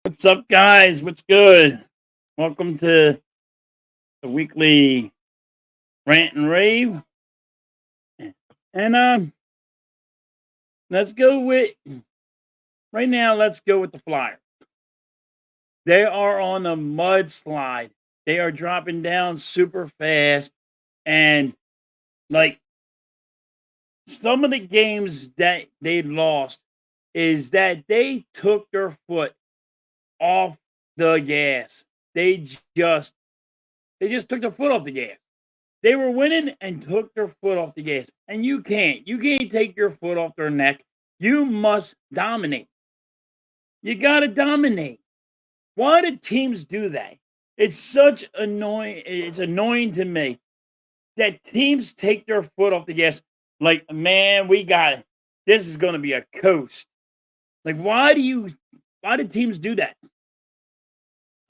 What's up, guys? What's good? Welcome to the weekly Rant and Rave. And let's go with right now. Let's go with the Flyers. They are on a mudslide. They are dropping down super fast, and like some of the games that they lost is that they took their foot off the gas. They just they just took their foot off the gas. They were winning and took their foot off the gas. And you can't. You can't take your foot off their neck. You must dominate. You got to dominate. Why do teams do that? It's such annoying. It's annoying to me that teams take their foot off the gas. Like, man, we got it. This is going to be a coast. Like, why do teams do that?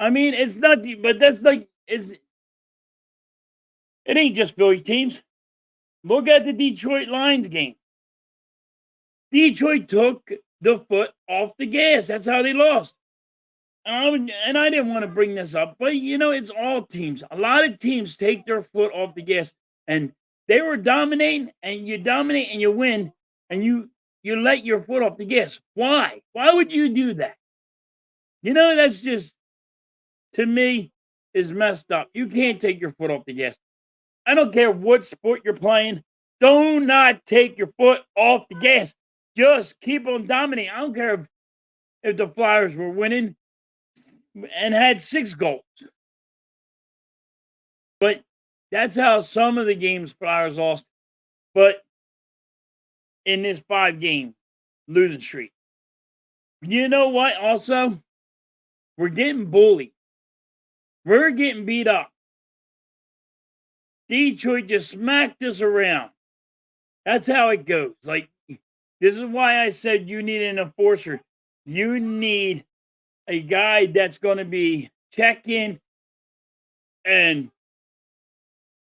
I mean, it's not, but that's like, it ain't just Philly teams. Look at the Detroit Lions game. Detroit took the foot off the gas. That's how they lost. And I didn't want to bring this up, but it's all teams. A lot of teams take their foot off the gas, and they were dominating, and you dominate and you win, and you let your foot off the gas. Why? Why would you do that? That's just, to me, is messed up. You can't take your foot off the gas. I don't care what sport you're playing. Do not take your foot off the gas. Just keep on dominating. I don't care if the Flyers were winning and had 6 goals. But that's how some of the games Flyers lost. But in this 5-game losing streak. You know what? Also, we're getting bullied. We're getting beat up. Detroit just smacked us around. That's how it goes. Like, this is why I said you need an enforcer. You need a guy that's going to be checking and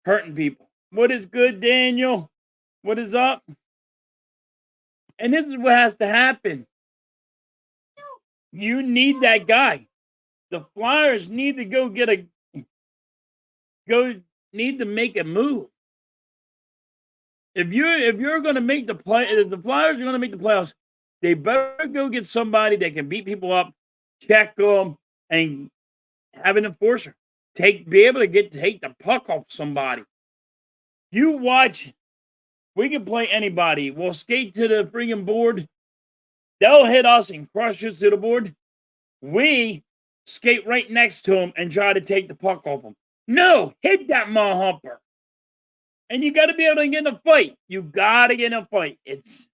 hurting people. What is good, Daniel? What is up? And this is what has to happen. You need that guy. The Flyers need to need to make a move. If you're going to make if the Flyers are going to make the playoffs, they better go get somebody that can beat people up, check them, and have an enforcer. Be able to take the puck off somebody. You watch. We can play anybody. We'll skate to the freaking board. They'll hit us and crush us to the board. We skate right next to them and try to take the puck off them. No, hit that humper. And you got to be able to get in a fight. You got to get in a fight. It's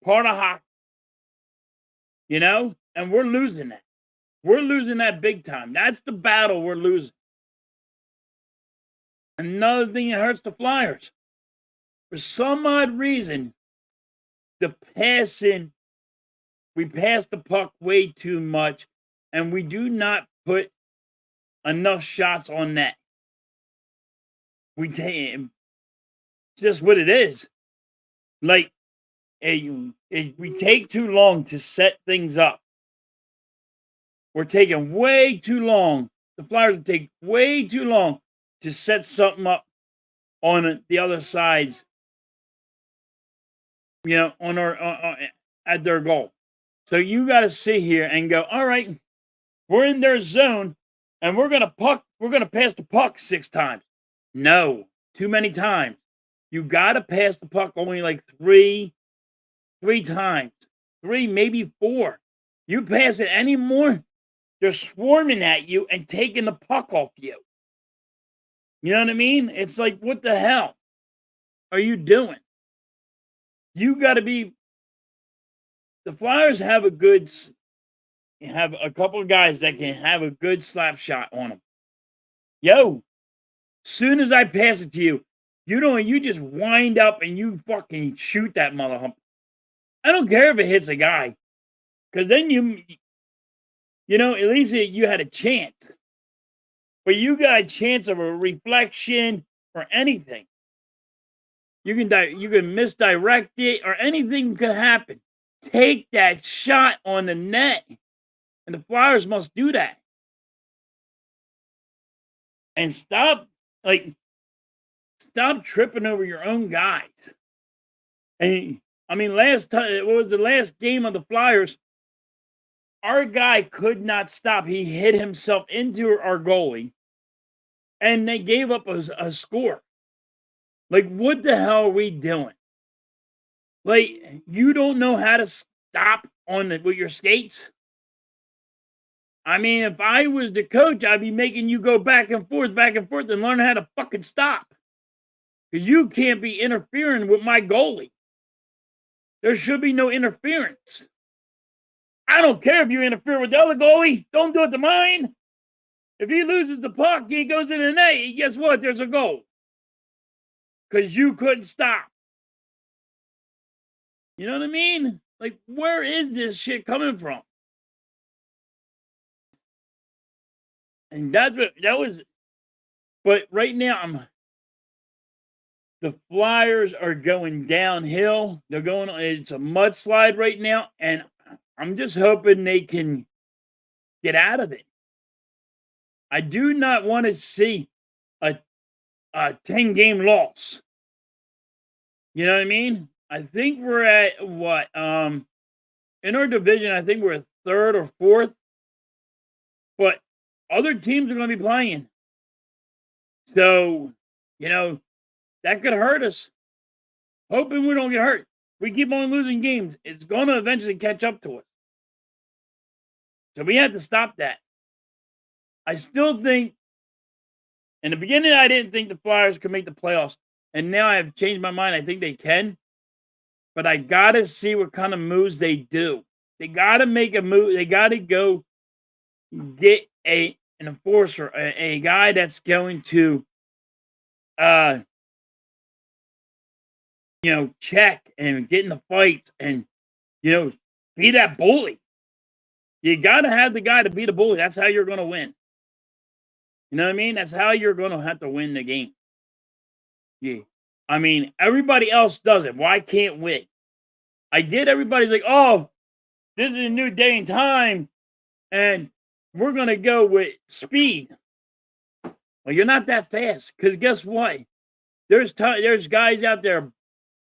part of hockey. And we're losing that. We're losing that big time. That's the battle we're losing. Another thing that hurts the Flyers. For some odd reason, we pass the puck way too much, and we do not put enough shots on net. It's just what it is. Like, we take too long to set things up. We're taking way too long. The Flyers would take way too long to set something up on the other sides. On at their goal. So you got to sit here and go, all right, we're in their zone, and we're gonna pass the puck 6 times. No, too many times. You got to pass the puck only like three times, 3, maybe 4. You pass it any more, they're swarming at you and taking the puck off you. You know what I mean? It's like, what the hell are you doing? You got to be. The Flyers have a couple of guys that can have a good slap shot on them. Soon as I pass it to you, you just wind up and you fucking shoot that mother hump. I don't care if it hits a guy, because then at least you had a chance. But you got a chance of a reflection or anything. You can misdirect it, or anything could happen. Take that shot on the net. And the Flyers must do that. And stop tripping over your own guys. And I mean, last time, what was the last game of the Flyers? Our guy could not stop. He hit himself into our goalie, and they gave up a score. Like, what the hell are we doing? Like, you don't know how to stop with your skates? I mean, if I was the coach, I'd be making you go back and forth, and learn how to fucking stop. Because you can't be interfering with my goalie. There should be no interference. I don't care if you interfere with the other goalie. Don't do it to mine. If he loses the puck, he goes in the net. Guess what? There's a goal. Because you couldn't stop. You know what I mean? Like, where is this shit coming from? And that was. But right now, the Flyers are going downhill. It's a mudslide right now. And I'm just hoping they can get out of it. I do not want to see a 10-game loss. You know what I mean? I think we're at what? In our division, I think we're third or fourth. But other teams are going to be playing. So, that could hurt us. Hoping we don't get hurt. We keep on losing games. It's going to eventually catch up to us. So we have to stop that. I still think, in the beginning, I didn't think the Flyers could make the playoffs. And now I've changed my mind. I think they can. But I got to see what kind of moves they do. They got to make a move. They got to go get an enforcer, a guy that's going to, check and get in the fights and, be that bully. You got to have the guy to be the bully. That's how you're going to win. You know what I mean? That's how you're going to have to win the game. Yeah. I mean, everybody else does it. Why can't we? I get everybody's like, oh, this is a new day and time, and we're going to go with speed. Well, you're not that fast, because guess what? There's guys out there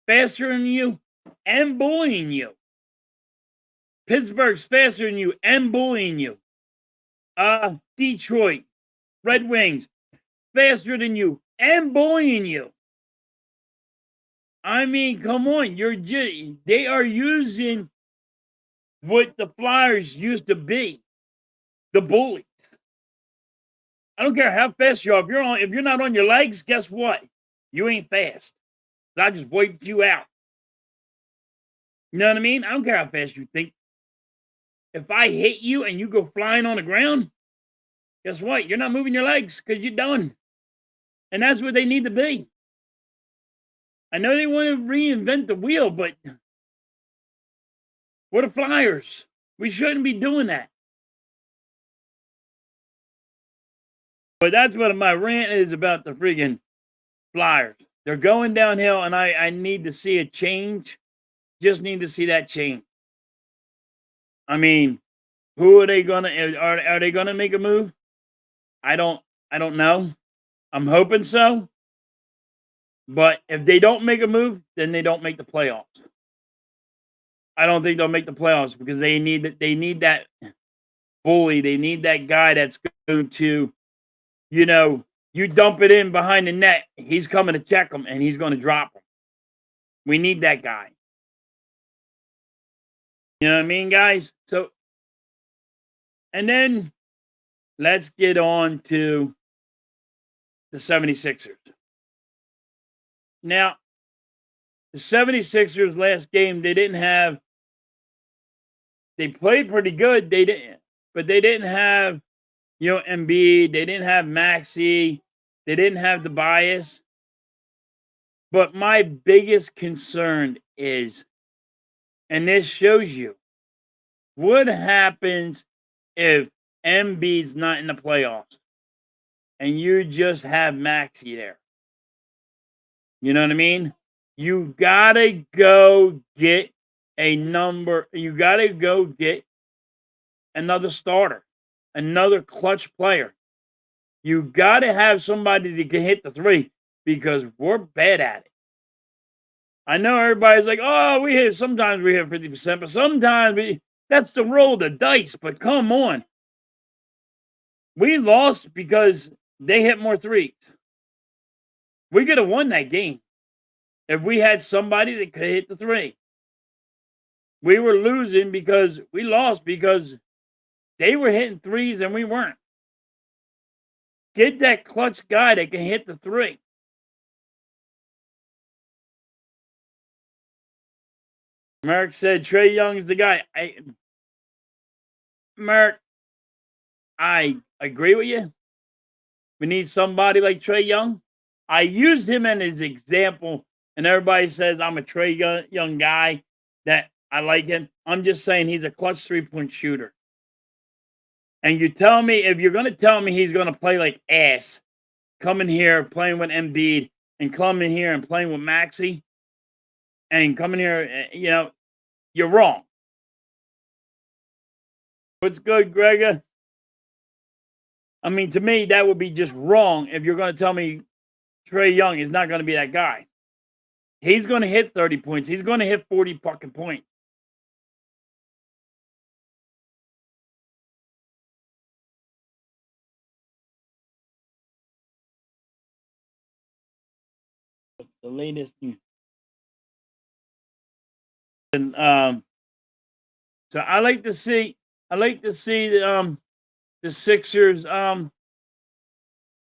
faster than you and bullying you. Pittsburgh's faster than you and bullying you. Detroit, Red Wings, faster than you and bullying you. I mean, come on. They are using what the Flyers used to be. The bullies. I don't care how fast you are. If you're not on your legs, guess what? You ain't fast. I just wiped you out. You know what I mean? I don't care how fast you think. If I hit you and you go flying on the ground, guess what? You're not moving your legs because you're done. And that's what they need to be. I know they want to reinvent the wheel, but we're the Flyers. We shouldn't be doing that. But that's what my rant is about the freaking Flyers. They're going downhill, and I need to see a change. Just need to see that change. I mean, who are they gonna? Are they gonna make a move? I don't know. I'm hoping so. But if they don't make a move, then they don't make the playoffs. I don't think they'll make the playoffs because they need that bully. They need that guy that's going to, you dump it in behind the net. He's coming to check them, and he's going to drop them. We need that guy. You know what I mean, guys? So, and then let's get on to the 76ers. Now, the 76ers last game, they played pretty good. They didn't have, Embiid. They didn't have Maxey. They didn't have the bias. But my biggest concern is, and this shows you, what happens if Embiid's not in the playoffs and you just have Maxey there? You know what I mean? You gotta go get a number. You gotta go get another starter, another clutch player. You got to have somebody that can hit the three because we're bad at it. I know everybody's like, "Oh, sometimes we hit 50%, but sometimes that's the roll of the dice." But come on. We lost because they hit more threes. We could have won that game if we had somebody that could hit the three. We were losing because we lost because they were hitting threes and we weren't. Get that clutch guy that can hit the three. Merrick said Trae Young's the guy. Merrick, I agree with you. We need somebody like Trae Young. I used him as his example, and everybody says I'm a Trae Young guy, that I like him. I'm just saying he's a clutch three-point shooter. And you tell me, if you're going to tell me he's going to play like ass, coming here playing with Embiid and coming here and playing with Maxey and coming here, you're wrong. What's good, Gregor? I mean, to me, that would be just wrong if you're going to tell me Trae Young is not going to be that guy. He's going to hit 30 points. He's going to hit 40 fucking points. The latest. And so I like to see the Sixers. I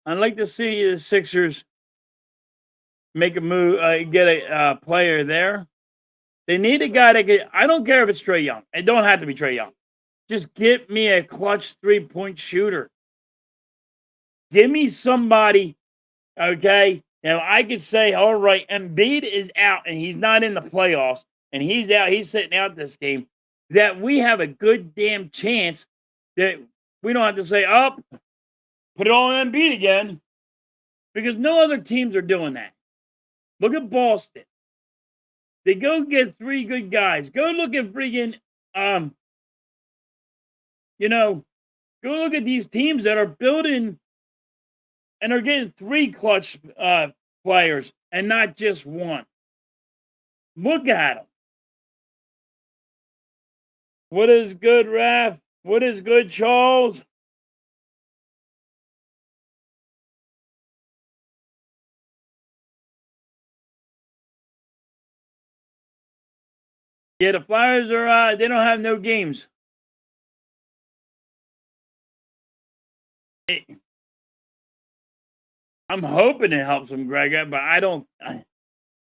like to see the Sixers make a move, get a player there. They need a guy that can. I don't care if it's Trae Young. It don't have to be Trae Young. Just get me a clutch 3-point shooter. Give me somebody, okay? Now I could say, all right, Embiid is out and he's not in the playoffs, and he's out. He's sitting out this game. That we have a good damn chance that we don't have to say, oh, put it all on Embiid again, because no other teams are doing that. Look at Boston. They go get 3 good guys. Go look at freaking, go look at these teams that are building and are getting 3 clutch players and not just 1. Look at them. What is good, Raph? What is good, Charles? Yeah, the Flyers are, they don't have no games. I'm hoping it helps them, Greg, but I don't.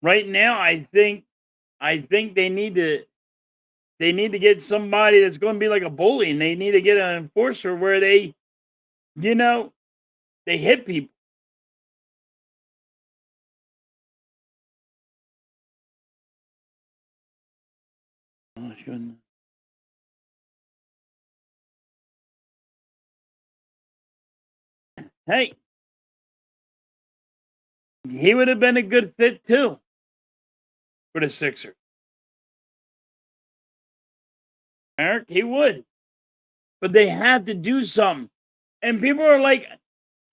Right now, I think they need to get somebody that's going to be like a bully, and they need to get an enforcer where they, they hit people. Oh, shouldn't. Hey, he would have been a good fit too for the Sixers. Eric, he would. But they have to do something. And people are like,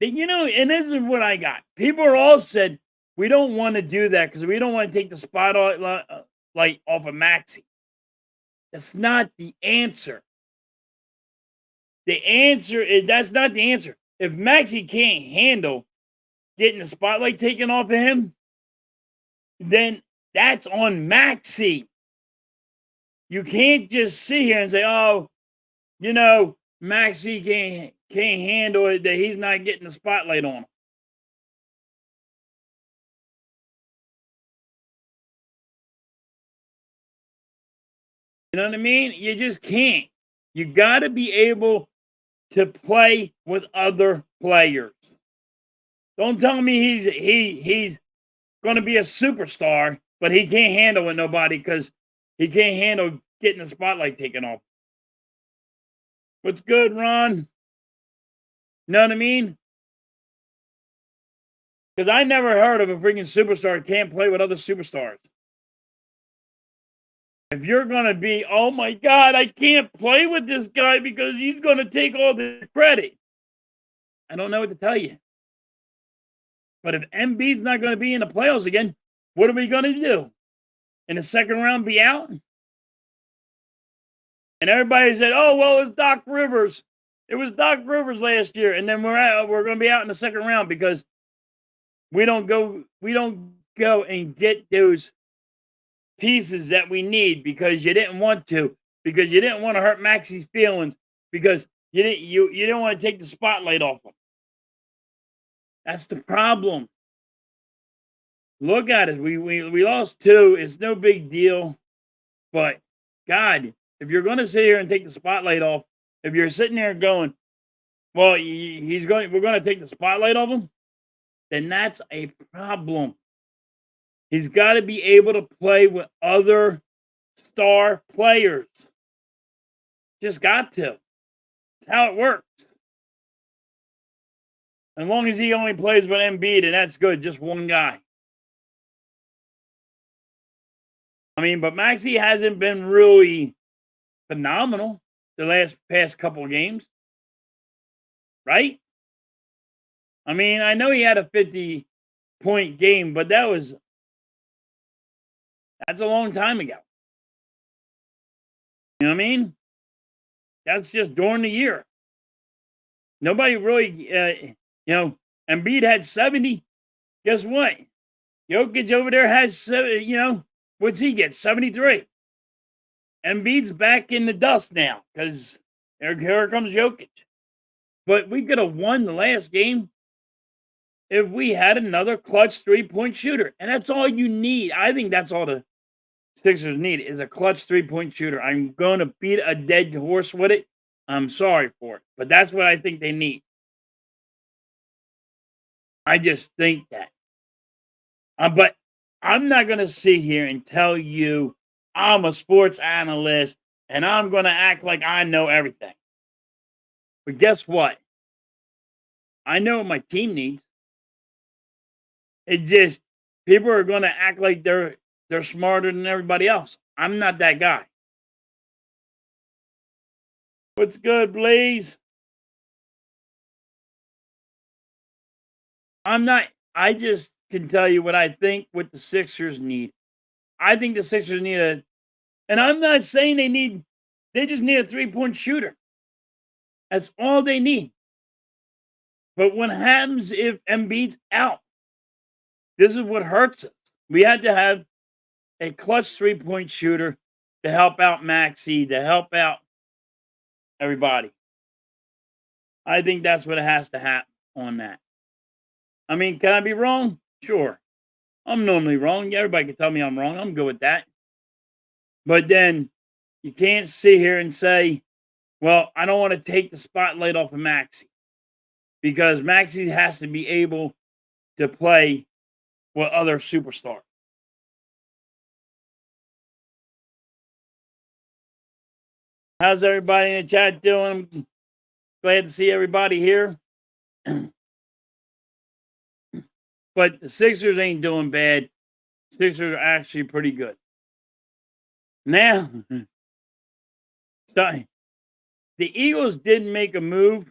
and this is what I got. People are all said, we don't want to do that because we don't want to take the spotlight off of Maxey. That's not the answer. The answer is, that's not the answer. If Maxey can't handle getting the spotlight taken off of him, then that's on Maxey. You can't just sit here and say, oh, Maxey can't handle it, that he's not getting the spotlight on him. You know what I mean? You just can't. You got to be able to play with other players. Don't tell me he's going to be a superstar, but he can't handle with nobody because he can't handle getting the spotlight taken off. What's good, Ron? Know what I mean? Because I never heard of a freaking superstar can't play with other superstars. If you're going to be, oh my God, I can't play with this guy because he's going to take all the credit. I don't know what to tell you. But if Embiid's not going to be in the playoffs again, what are we going to do? In the second round, be out? And everybody said, "Oh, well, it's Doc Rivers. It was Doc Rivers last year." And then we're going to be out in the second round because we don't go and get those pieces that we need because you didn't want to, because you didn't want to hurt Maxi's feelings, because you didn't want to take the spotlight off him. That's the problem. Look at it. We lost 2. It's no big deal. But God, if you're going to sit here and take the spotlight off, if you're sitting there going, well, we're going to take the spotlight off him, then that's a problem. He's got to be able to play with other star players. Just got to. That's how it works. As long as he only plays with Embiid, and that's good, just one guy. I mean, but Maxey hasn't been really phenomenal the past couple of games. Right? I mean, I know he had a 50-point game, but that's a long time ago. You know what I mean? That's just during the year. Nobody really, Embiid had 70. Guess what? Jokic over there has, what's he get? 73. Embiid's back in the dust now because here comes Jokic. But we could have won the last game if we had another clutch 3-point shooter. And that's all you need. I think that's all the Sixers need is a clutch 3-point shooter. I'm going to beat a dead horse with it. I'm sorry for it. But that's what I think they need. I just think that. But I'm not going to sit here and tell you I'm a sports analyst and I'm going to act like I know everything. But guess what? I know what my team needs. It just, people are going to act like they're smarter than everybody else. I'm not that guy. What's good, Blaze? I just can tell you what I think what the Sixers need. I think the Sixers need and I'm not saying they just need a 3-point shooter. That's all they need. But what happens if Embiid's out? This is what hurts us. We had to have a clutch 3-point shooter to help out Maxey, to help out everybody. I think that's what has to happen on that. I mean, can I be wrong? Sure. I'm normally wrong. Everybody can tell me I'm wrong. I'm good with that. But then you can't sit here and say, well, I don't want to take the spotlight off of Maxey because Maxey has to be able to play with other superstars. How's everybody in the chat doing? Glad to see everybody here. But the Sixers ain't doing bad. Sixers are actually pretty good. Now, sorry, the Eagles didn't make a move,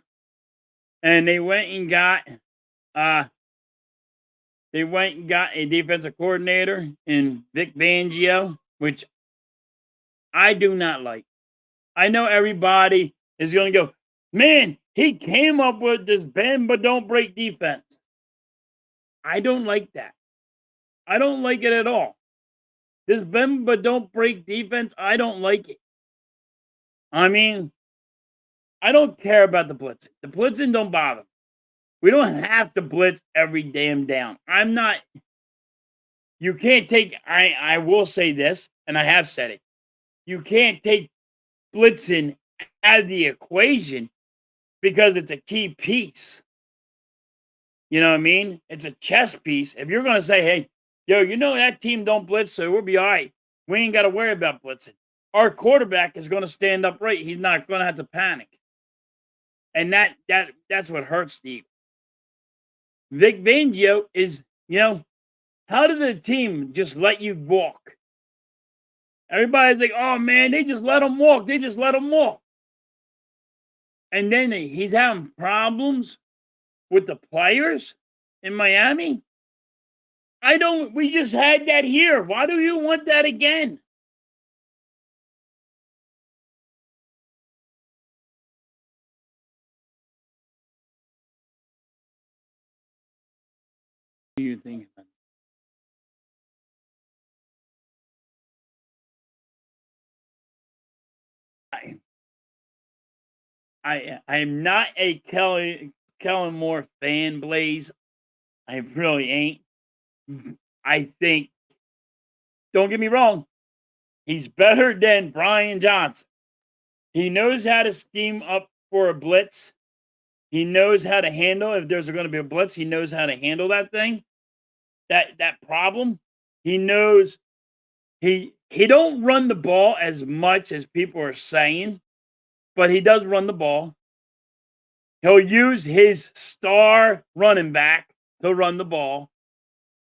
and they went and got a defensive coordinator in Vic Fangio, which I do not like. I know everybody is going to go, man, he came up with this bend but don't break defense. I don't like that. I don't like it at all. This bend but don't break defense, I don't like it. I mean, I don't care about the blitzing. The blitzing don't bother me. We don't have to blitz every damn down. You can't take, I will say this, and I have said it. You can't take blitzing out of the equation because it's a key piece. You know what I mean? It's a chess piece. If you're going to say, hey, that team don't blitz, so we'll be all right. We ain't got to worry about blitzing. Our quarterback is going to stand upright. He's not going to have to panic. And that's what hurts the Eagles. Vic Fangio is, how does a team just let you walk? Everybody's like, "Oh man, they just let him walk. They just let him walk." And then he's having problems with the players in Miami. I don't. We just had that here. Why do you want that again? What do you think? I I am not a Kellen Moore fan, Blaze. I really ain't. I think. Don't get me wrong. He's better than Brian Johnson. He knows how to scheme up for a blitz. He knows how to handle if there's going to be a blitz. He knows how to handle that thing, that problem. He knows he don't run the ball as much as people are saying, but he does run the ball. He'll use his star running back to run the ball.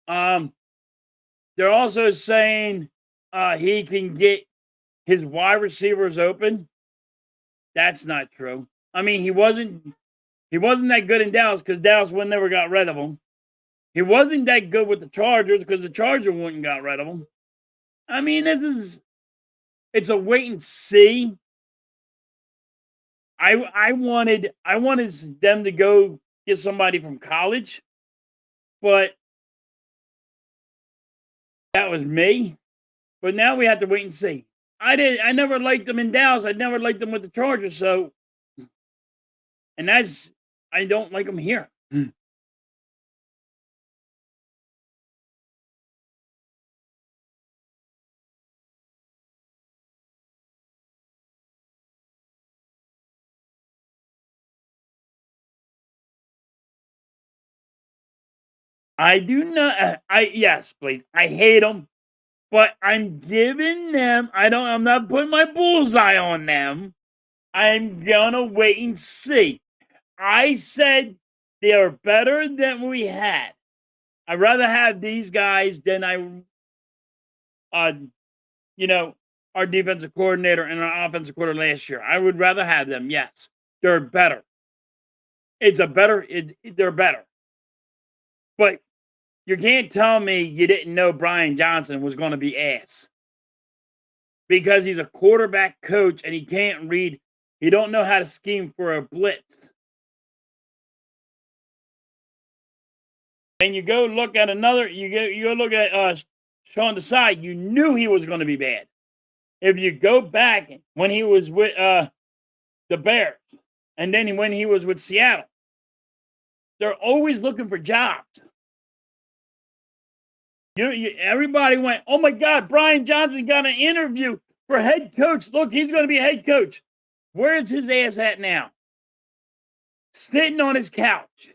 Um, they're also saying he can get his wide receivers open. That's not true. I mean, he wasn't that good in Dallas because Dallas would never got rid of him. He wasn't that good with the Chargers because the Chargers wouldn't got rid of him. I mean, it's a wait and see. I wanted them to go get somebody from college, but that was me. But now we have to wait and see. I never liked them in Dallas. I never liked them with the Chargers. So, and that's I don't like them here. I do not. I yes, please. I hate them, but I'm giving them. I don't. I'm not putting my bullseye on them. I'm gonna wait and see. I said they are better than we had. I'd rather have these guys than uh, you know, our defensive coordinator and our offensive coordinator last year. I would rather have them. Yes, they're better. They're better. But you can't tell me you didn't know Brian Johnson was going to be ass because he's a quarterback coach and he can't read. He don't know how to scheme for a blitz. And you go look at another. You go look at Sean Desai. You knew he was going to be bad. If you go back when he was with the Bears, and then when he was with Seattle, they're always looking for jobs. Everybody went, "Oh my God, Brian Johnson got an interview for head coach. Look, he's going to be a head coach." Where's his ass at now? Sitting on his couch.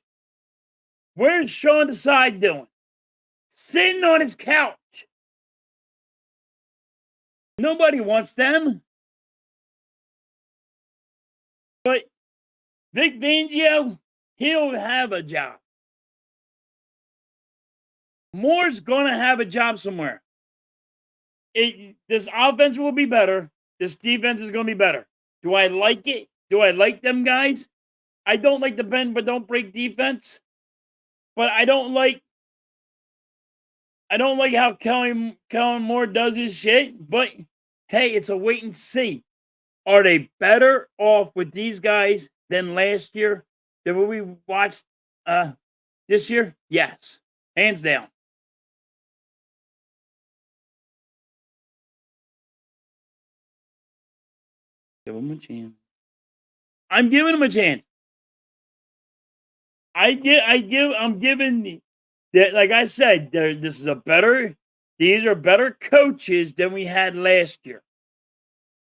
Where's Sean Desai doing? Sitting on his couch. Nobody wants them. But Vic Fangio, he'll have a job. Moore's going to have a job somewhere. This offense will be better. This defense is going to be better. Do I like it? Do I like them guys? I don't like the bend but don't break defense. But I don't like how Kellen Moore does his shit. But hey, it's a wait and see. Are they better off with these guys than last year? Than what we watched this year? Yes. Hands down. Give them a chance. I'm giving them a chance. I'm giving that, like I said, this is a better, these are better coaches than we had last year.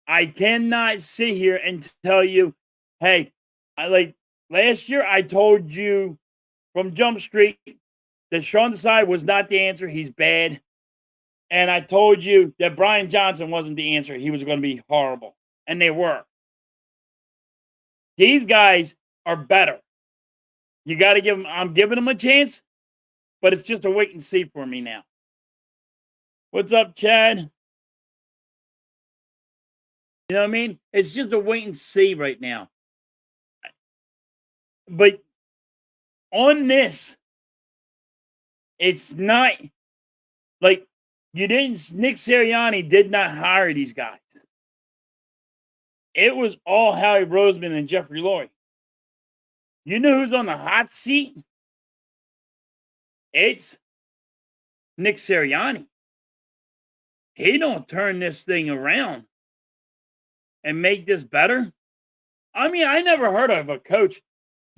I cannot sit here and tell you, hey, I like last year I told you from Jump Street that Sean Desai was not the answer. He's bad. And I told you that Brian Johnson wasn't the answer. He was going to be horrible. And they were. These guys are better. You got to give them, I'm giving them a chance, but it's just a wait and see for me now. What's up, Chad? You know what I mean? It's just a wait and see right now. But on this, it's not like you didn't. Nick Sirianni did not hire these guys. It was all Howie Roseman and Jeffrey Lurie. You know who's on the hot seat? It's Nick Sirianni. He don't turn this thing around and make this better. I mean, I never heard of a coach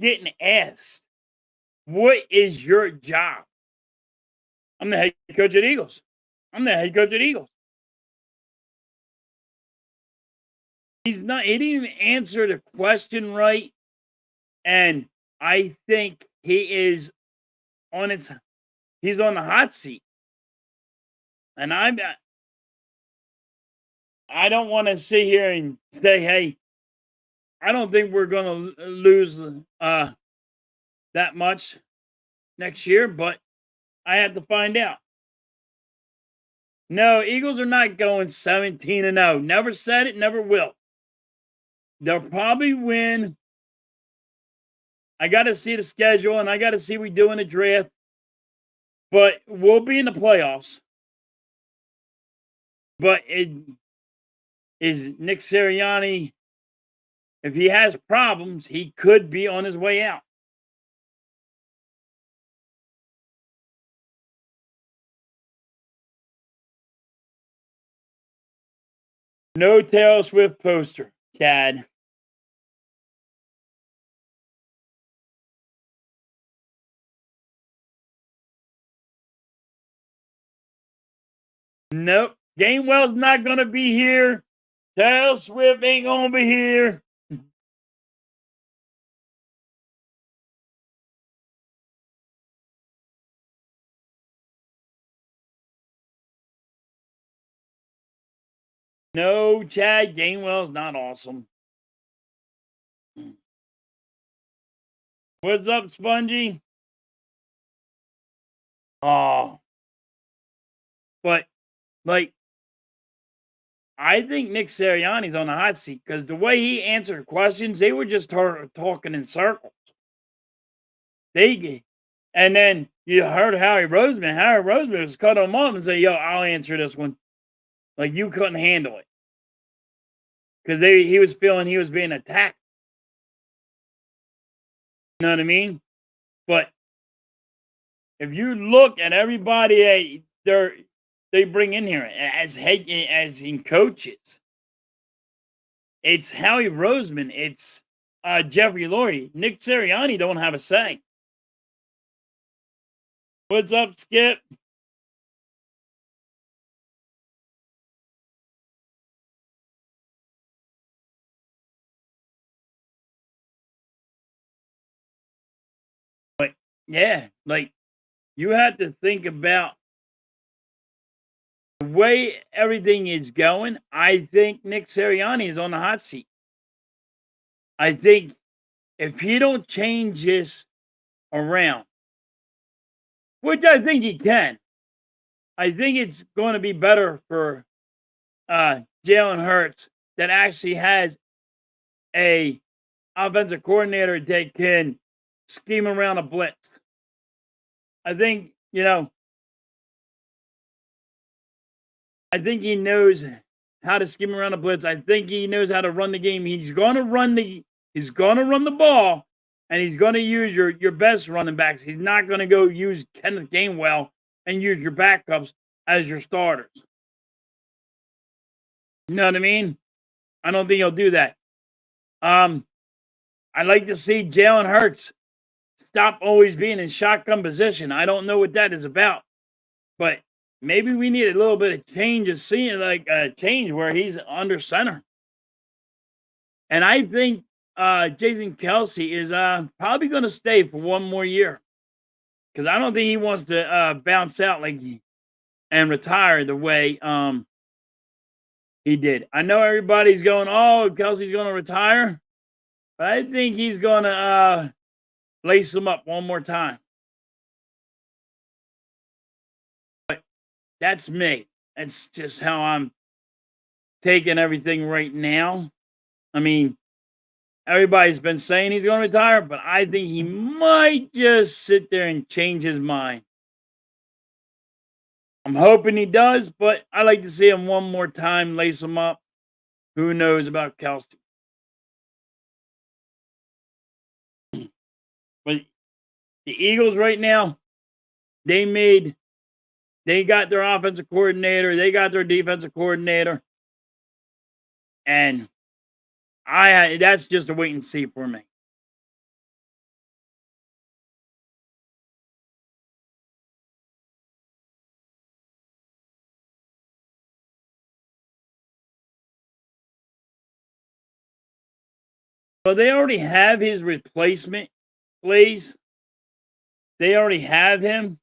getting asked, "What is your job?" I'm the head coach at Eagles. I'm the head coach at Eagles. He's not. He didn't even answer the question right, and I think he is on its. He's on the hot seat, and I don't want to sit here and say, "Hey, I don't think we're going to lose that much next year," but I had to find out. No, Eagles are not going 17-0. Never said it, never will. They'll probably win. I got to see the schedule and I got to see what we do in the draft, but we'll be in the playoffs. But it is Nick Sirianni. If he has problems, he could be on his way out. No Taylor Swift poster, Chad. Nope. Gainwell's not going to be here. Taylor Swift ain't going to be here. No, Chad Gainwell's not awesome. What's up, Spongy? Oh, but like, I think Nick Sirianni's on the hot seat because the way he answered questions, they were just talking in circles. And then you heard Howie Roseman. Howie Roseman was cut him off and say, "Yo, I'll answer this one." Like you couldn't handle it because he was feeling he was being attacked. You know what I mean? But if you look at everybody they bring in here as in coaches, it's Howie Roseman, it's Jeffrey Lurie. Nick Sirianni don't have a say. What's up, Skip? But yeah, like you have to think about the way everything is going. I think Nick Sirianni is on the hot seat. I think if he don't change this around, which I think he can, I think it's going to be better for Jalen Hurts that actually has a offensive coordinator that can scheme around a blitz. I think, I think he knows how to scheme around a blitz. I think he knows how to run the game. He's gonna run the ball, and he's gonna use your best running backs. He's not gonna go use Kenneth Gainwell and use your backups as your starters. You know what I mean? I don't think he'll do that. I like to see Jalen Hurts stop always being in shotgun position. I don't know what that is about, but maybe we need a little bit of change of seeing, like a change where he's under center. And I think Jason Kelsey is probably going to stay for one more year because I don't think he wants to bounce out and retire the way he did. I know everybody's going, "Oh, Kelsey's going to retire," but I think he's going to lace him up one more time. But that's me. That's just how I'm taking everything right now. I mean, everybody's been saying he's going to retire, but I think he might just sit there and change his mind. I'm hoping he does, but I like to see him one more time, lace him up. Who knows about Kelsey? But the Eagles right now, they made they got their offensive coordinator, they got their defensive coordinator, and I that's just a wait and see for me. But they already have his replacement, please. They already have him.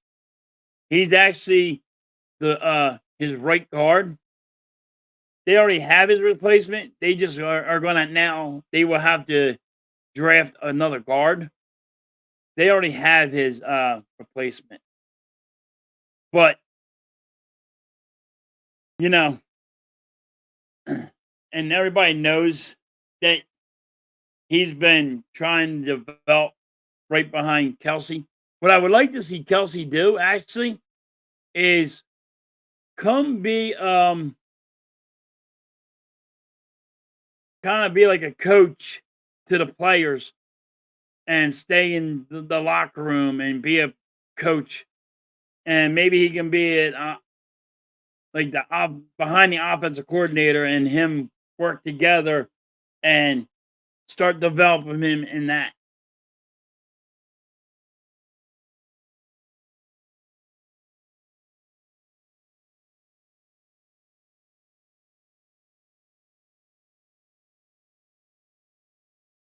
He's actually the his right guard. They already have his replacement. They just are gonna now they will have to draft another guard. They already have his replacement. But, you know, and everybody knows that he's been trying to develop right behind Kelsey. What I would like to see Kelsey do actually is come be kind of be like a coach to the players and stay in the locker room and be a coach. And maybe he can be at like the behind the offensive coordinator and him work together and start developing him in that.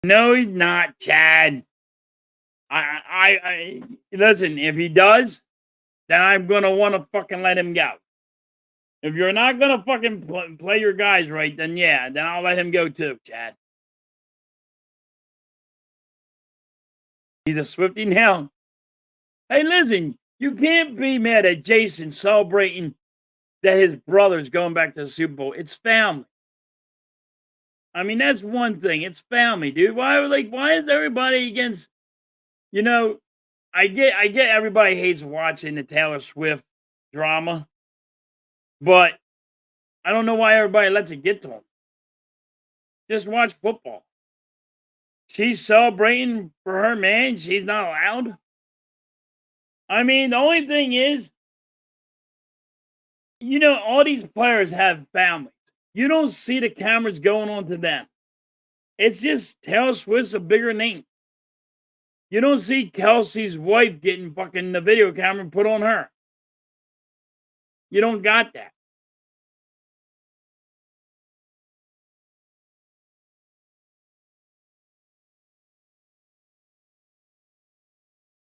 No, he's not, Chad. I listen. If he does, then I'm gonna want to fucking let him go. If you're not gonna fucking play your guys right, then yeah, then I'll let him go too, Chad. He's a Swifty now. Hey, listen, you can't be mad at Jason celebrating that his brother's going back to the Super Bowl. It's family. I mean, that's one thing. It's family, dude. Why is everybody against, you know, I get everybody hates watching the Taylor Swift drama, but I don't know why everybody lets it get to them. Just watch football. She's celebrating for her man. She's not allowed. I mean, the only thing is, all these players have families. You don't see the cameras going on to them. It's just Taylor Swift's a bigger name. You don't see Kelsey's wife getting fucking the video camera put on her. You don't got that.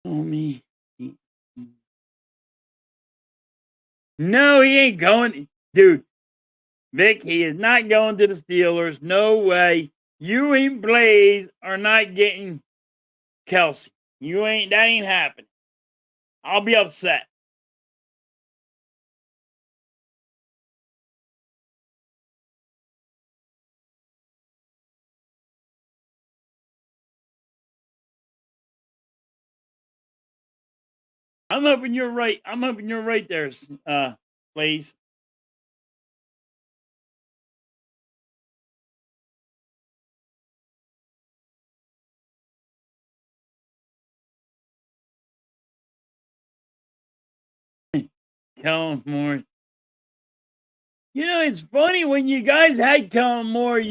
Oh, me. No, he ain't going. Dude, Vic, he is not going to the Steelers. No way. You and Blaze are not getting Kelsey. That ain't happening. I'll be upset. I'm hoping you're right. I'm hoping you're right there, Blaze. Kellen Moore. It's funny when you guys had Kellen Moore. When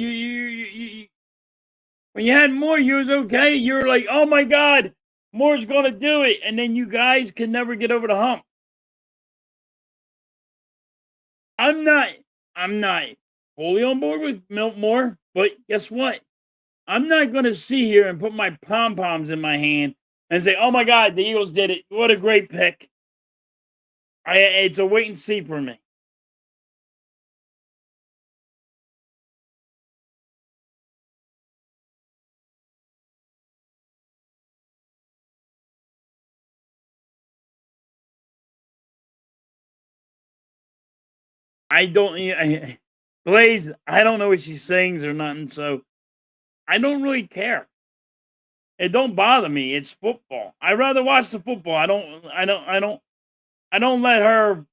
you had Moore, you was okay. You were like, oh my God, Moore's going to do it. And then you guys can never get over the hump. I'm not, I'm not fully on board with Milt Moore, but guess what? I'm not going to sit here and put my pom poms in my hand and say, oh my God, the Eagles did it. What a great pick. It's a wait and see for me. I don't. Blaze, I don't know what she sings or nothing, so I don't really care. It don't bother me. It's football. I rather watch the football. I don't let her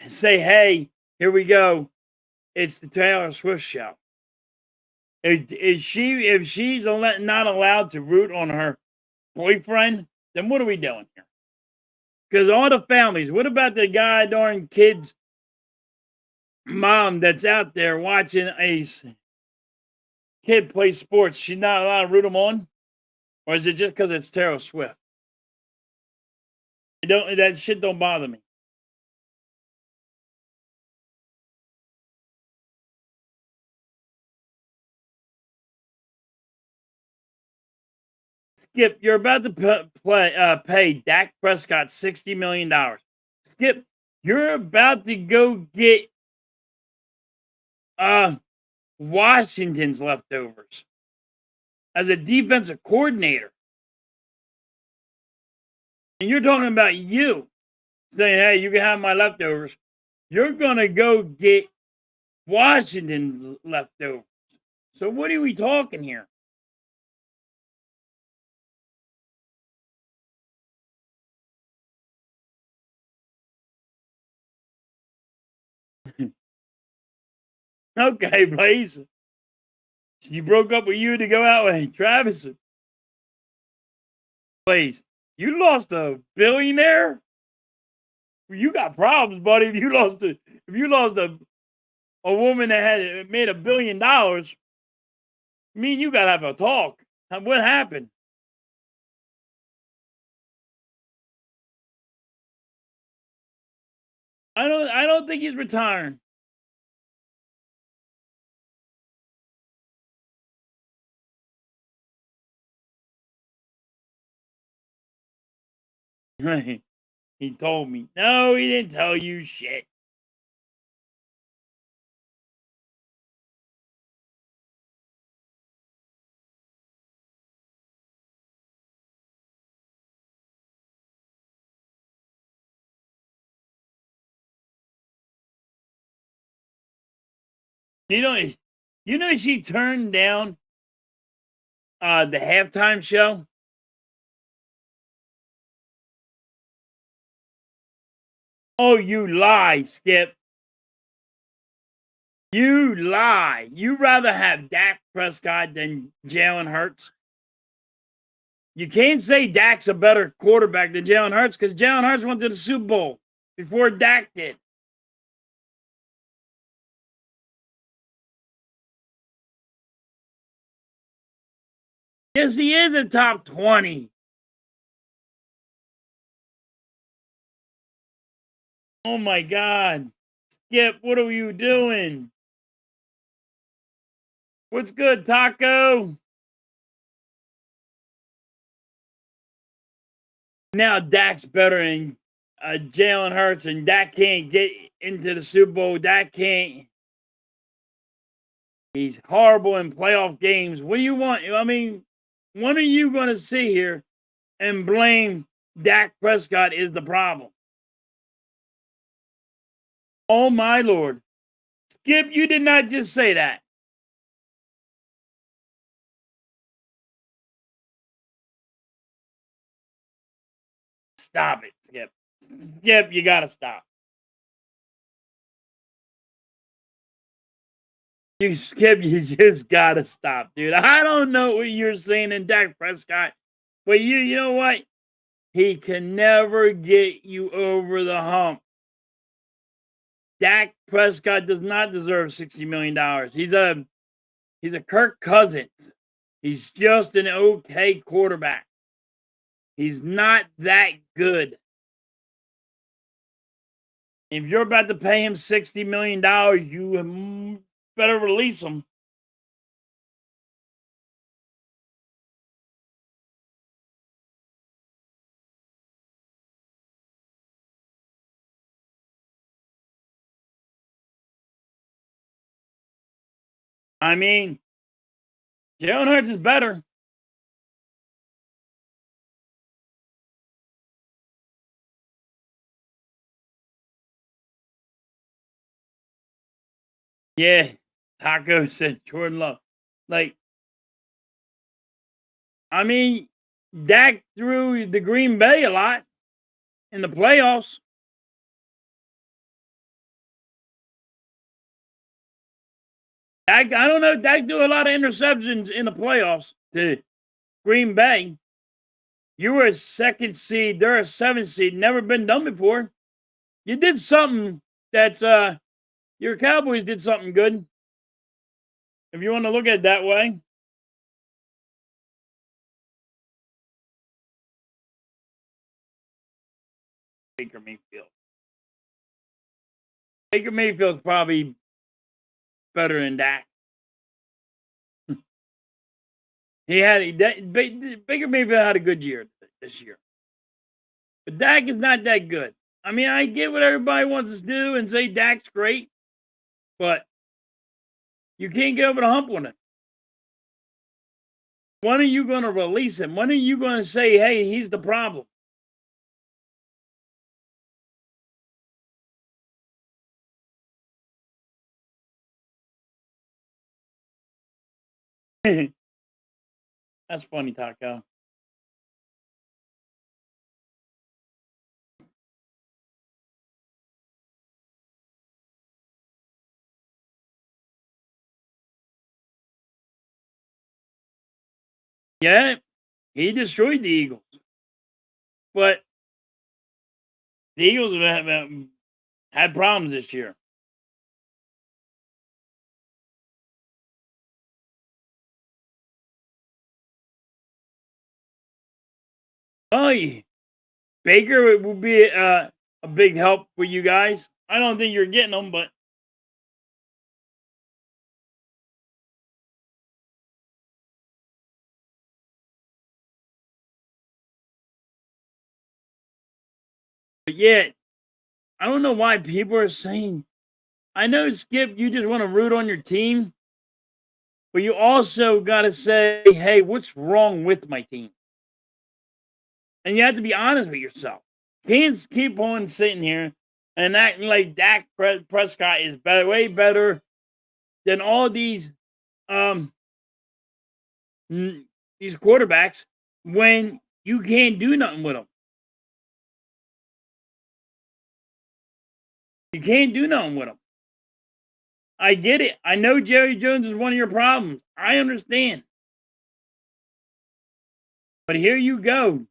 say, "Hey, here we go. It's the Taylor Swift show." If she's not allowed to root on her boyfriend, then what are we doing here? Because all the families, what about the guy darn kid's mom that's out there watching kid play sports? She's not allowed to root him on? Or is it just because it's Taylor Swift? That shit don't bother me. Skip, you're about to pay Dak Prescott $60 million. Skip, you're about to go get uh Washington's leftovers as a defensive coordinator. And you're talking about you saying, "Hey, you can have my leftovers." You're gonna go get Washington's leftovers. So what are we talking here? Okay, Blaze. She broke up with you to go out with Travis. Blaze, you lost a billionaire? You got problems, buddy. If you lost a woman that had made $1 billion, me and you gotta have a talk. What happened? I don't think he's retiring. He told me. No, he didn't tell you shit. You know, she turned down the halftime show. Oh, you lie, Skip. You lie. You rather have Dak Prescott than Jalen Hurts. You can't say Dak's a better quarterback than Jalen Hurts because Jalen Hurts went to the Super Bowl before Dak did. Yes, he is a top 20. Oh my God. Skip, what are you doing? What's good, Taco? Now Dak's better than Jalen Hurts, and Dak can't get into the Super Bowl. Dak can't. He's horrible in playoff games. What do you want? I mean, when are you going to sit here and blame Dak Prescott is the problem? Oh my Lord. Skip, you did not just say that. Stop it, Skip. Skip, you got to stop. You Skip, you just got to stop, dude. I don't know what you're saying in Dak Prescott, but you know what? He can never get you over the hump. Dak Prescott does not deserve $60 million. He's a Kirk Cousins. He's just an okay quarterback. He's not that good. If you're about to pay him $60 million, you better release him. I mean, Jalen Hurts is better. Yeah, Taco said Jordan Love. Like, I mean, Dak threw the Green Bay a lot in the playoffs. Dak, I don't know. Dak threw a lot of interceptions in the playoffs to Green Bay. You were a second seed. They're a seventh seed. Never been done before. You did something that's your Cowboys did something good. If you want to look at it that way. Baker Mayfield. Baker Mayfield's probably better than Dak. Baker Mayfield had a good year this year. But Dak is not that good. I mean, I get what everybody wants to do and say Dak's great, but you can't get over the hump on it. When are you going to release him? When are you going to say, hey, he's the problem? That's funny, Taco. Yeah, he destroyed the Eagles. But the Eagles have had problems this year. Oh, yeah. Baker will be a big help for you guys. I don't think you're getting them, but yeah, I don't know why people are saying. I know, Skip, you just want to root on your team, but you also got to say, hey, what's wrong with my team? And you have to be honest with yourself. Can't keep on sitting here and acting like Dak Prescott is better, way better than all um these quarterbacks when you can't do nothing with them. You can't do nothing with them. I get it. I know Jerry Jones is one of your problems. I understand. But here you go.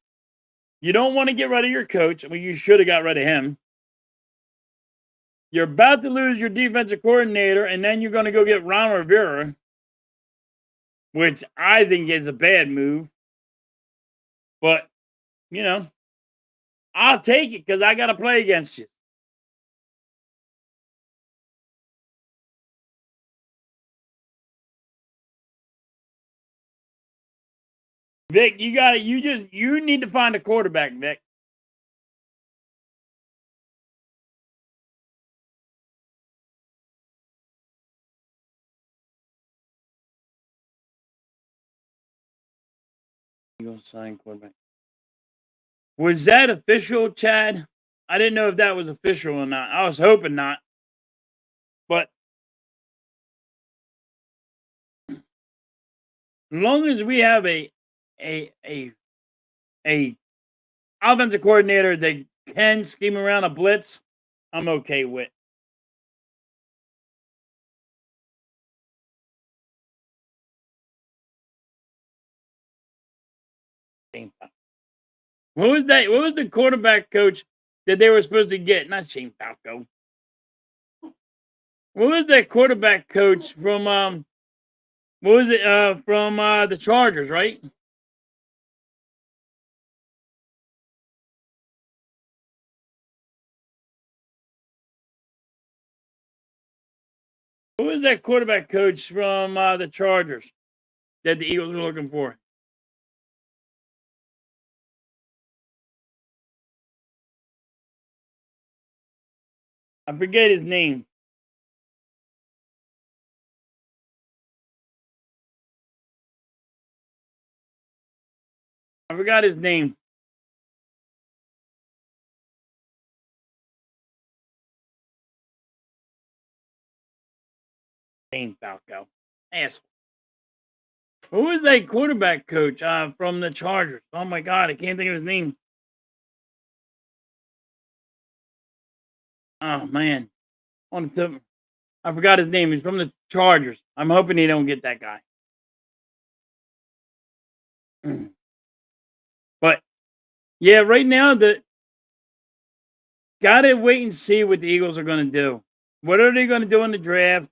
You don't want to get rid of your coach. Well, you should have got rid of him. You're about to lose your defensive coordinator, and then you're going to go get Ron Rivera, which I think is a bad move. But, you know, I'll take it because I got to play against you. Vic, you got it. You need to find a quarterback, Vic. You going to sign quarterback. Was that official, Chad? I didn't know if that was official or not. I was hoping not. But as long as we have a a a offensive coordinator that can scheme around a blitz, I'm okay with. What was that? What was the quarterback coach that they were supposed to get? Not Shane Falco. What was that quarterback coach from what was it from the Chargers, right? Who was that quarterback coach from the Chargers that the Eagles were looking for? I forget his name. I forgot his name. Dane Falco. Asshole. Who is that quarterback coach from the Chargers? Oh my god, I can't think of his name. Oh man. On the tip, I forgot his name. He's from the Chargers. I'm hoping they don't get that guy. But yeah, right now the gotta wait and see what the Eagles are gonna do. What are they gonna do in the draft?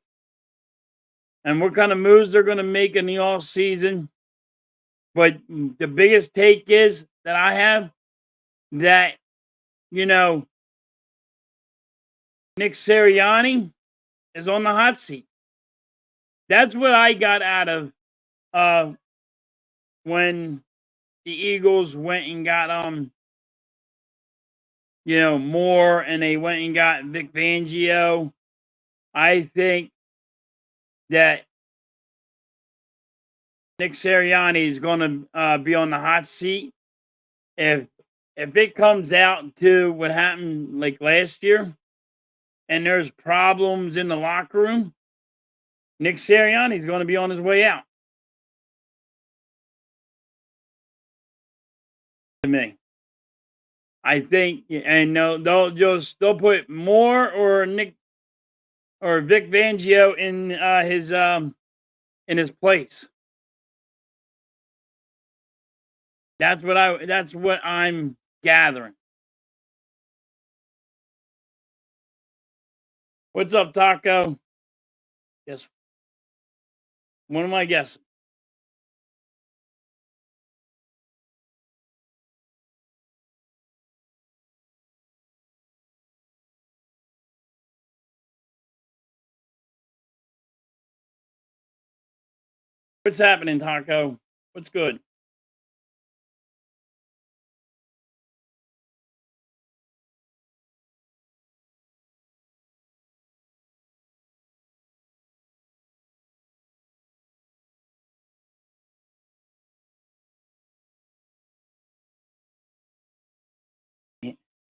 And what kind of moves they're gonna make in the off season. But the biggest take is that I have that, you know, Nick Sirianni is on the hot seat. That's what I got out of uh when the Eagles went and got Moore, and they went and got Vic Fangio. I think that Nick Sirianni is going to be on the hot seat if it comes out to what happened like last year, and there's problems in the locker room. Nick Sirianni is going to be on his way out. To me, I think, and no, they'll put Moore or Nick or Vic Fangio in his place. That's what I'm gathering. What's up, Taco? Yes. What am I guessing? What's happening, Taco? What's good?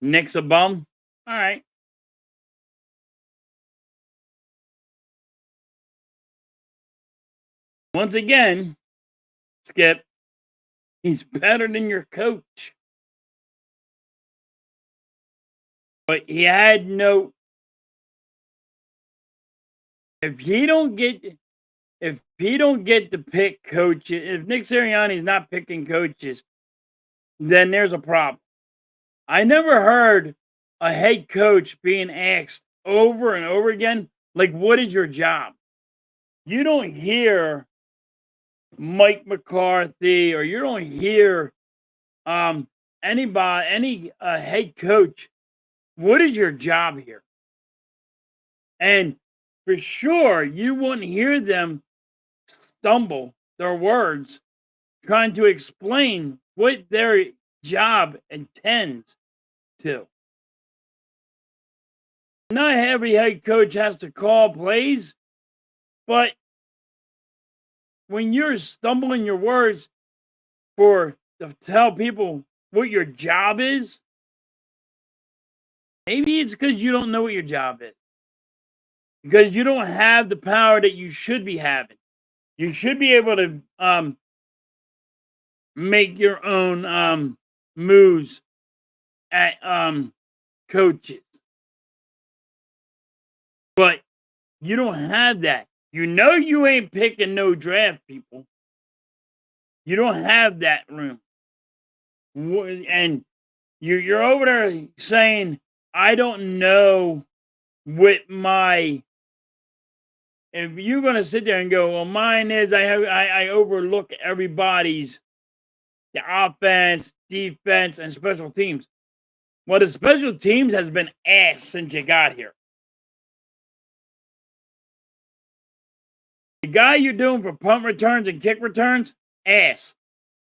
Nick's a bum? All right. Once again, Skip, he's better than your coach. But he had no if he don't get to pick coaches, if Nick Sirianni is not picking coaches, then there's a problem. I never heard a head coach being asked over and over again, like, what is your job? You don't hear Mike McCarthy, or you don't hear any head coach, what is your job here? And for sure, you wouldn't hear them stumble their words trying to explain what their job intends to. Not every head coach has to call plays, but when you're stumbling your words to tell people what your job is, maybe it's because you don't know what your job is. Because you don't have the power that you should be having. You should be able to make your own moves at coaches. But you don't have that. You know you ain't picking no draft people. You don't have that room. And you're over there saying, I don't know what my if you're gonna sit there and go, well, mine is I overlook everybody's the offense, defense, and special teams. Well, the special teams has been ass since you got here. The guy you're doing for punt returns and kick returns, ass.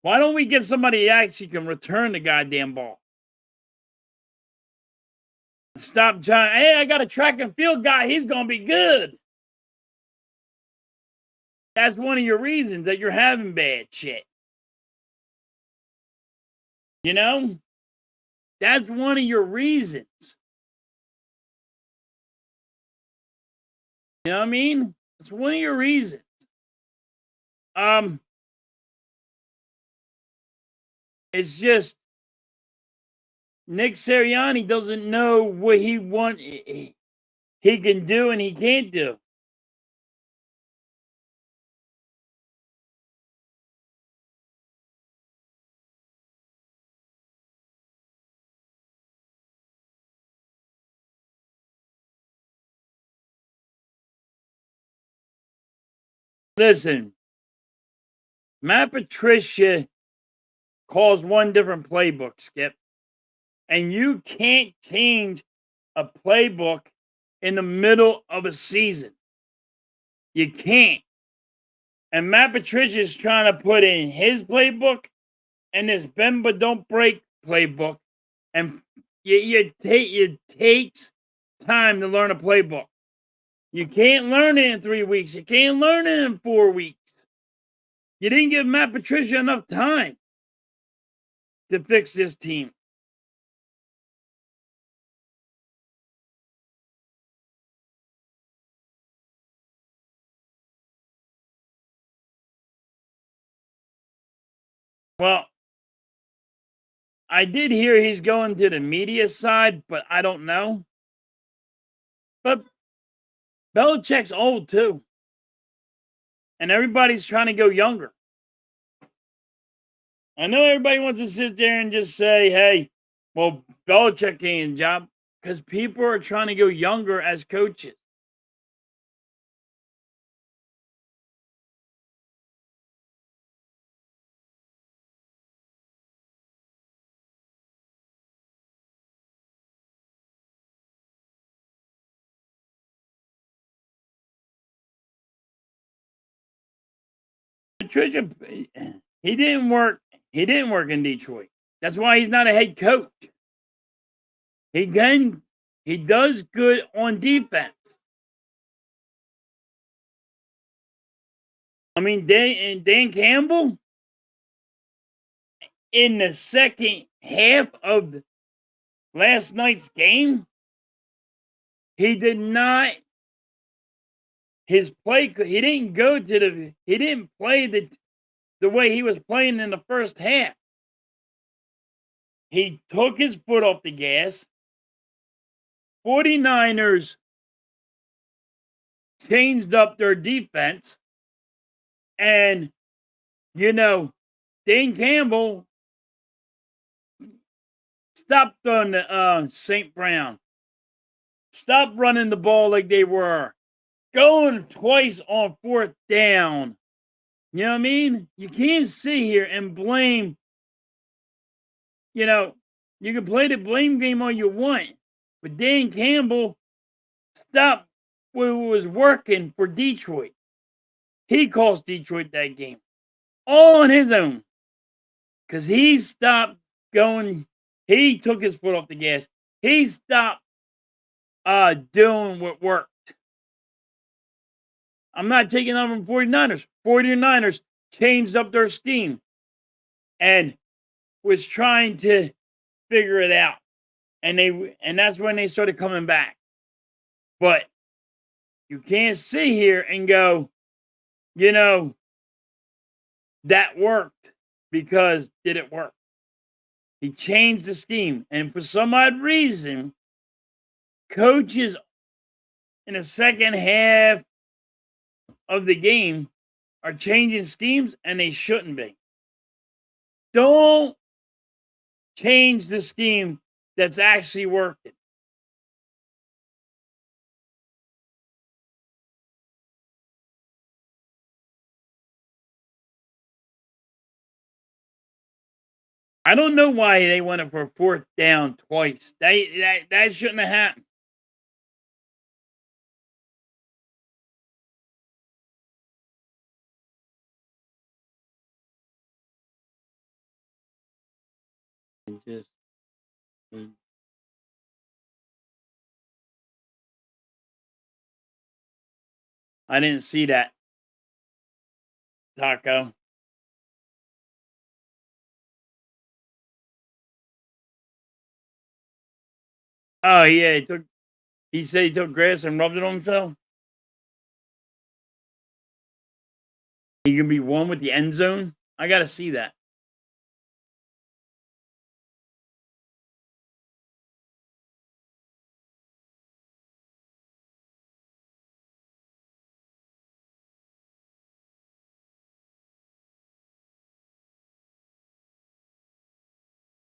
Why don't we get somebody that actually can return the goddamn ball? Stop trying. Hey, I got a track and field guy. He's gonna be good. That's one of your reasons that you're having bad shit. You know? That's one of your reasons. You know what I mean? It's one of your reasons. Um, it's just Nick Sirianni doesn't know what he can do and he can't do. Listen, Matt Patricia calls one different playbook, Skip, and you can't change a playbook in the middle of a season. You can't. And Matt Patricia is trying to put in his playbook and this bend but don't break playbook, and it takes time to learn a playbook. You can't learn it in 3 weeks. You can't learn it in 4 weeks. You didn't give Matt Patricia enough time to fix this team. Well, I did hear he's going to the media side, but I don't know. But Belichick's old too, and everybody's trying to go younger. I know everybody wants to sit there and just say, "Hey, well, Belichick ain't job," because people are trying to go younger as coaches. Patricia, he didn't work. He didn't work in Detroit. That's why he's not a head coach. Again, he does good on defense. I mean, Dan Campbell in the second half of last night's game, he did not. His play, he didn't go to the. He didn't play the way he was playing in the first half. He took his foot off the gas. 49ers changed up their defense. And, you know, Dan Campbell stopped on the St. Brown. Stop running the ball like they were. Going twice on fourth down. You know what I mean? You can't sit here and blame, you know, you can play the blame game all you want. But Dan Campbell stopped what was working for Detroit. He cost Detroit that game. All on his own. Because he stopped going, he took his foot off the gas. He stopped doing what worked. I'm not taking on from 49ers. 49ers changed up their scheme and was trying to figure it out. And that's when they started coming back. But you can't sit here and go, you know, that worked because did it work? He changed the scheme. And for some odd reason, coaches in the second half of the game are changing schemes and they shouldn't be. Don't change the scheme that's actually working. I don't know why they went it for fourth down twice. That shouldn't have happened. Just I didn't see that, Taco. Oh yeah, he said he took grass and rubbed it on himself. He can be one with the end zone. I gotta see that.